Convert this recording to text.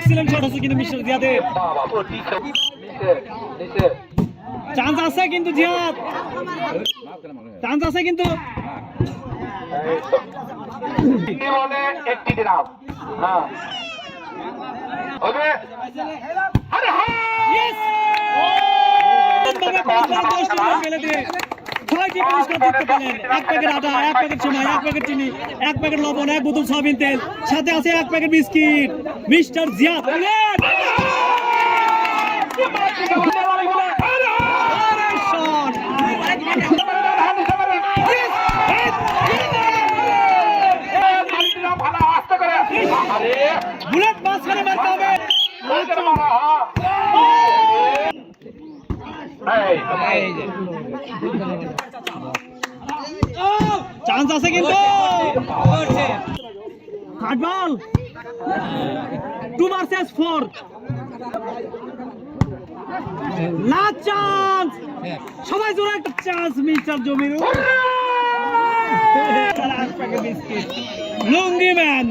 excellent shot আছে কিন্তু mister জিয়াদের chance আছে কিন্তু জিয়াদ চান্স আছে কিন্তু একটি দিলাম হ্যাঁ ওকে আরে হ্যাঁ ইয়েস ফেলে দিয়ে 6টি পুরস্কার জিততে পেলেন 1 প্যাকেট আটা 1 প্যাকেট সময় 1 প্যাকেট চিনি 1 প্যাকেট লবণ 1 বোতল সয়াবিন তেল সাথে আছে 1 packet biscuit mister Ziyad bullet মাঝখানে মারতে হবে চান্স আছে কিন্তু হার্ডবল 2 ভার্সেস 4 লাস্ট চান্স সবাই জোরে একটা চান্স মিস্টার জমিরু লুঙ্গি ম্যান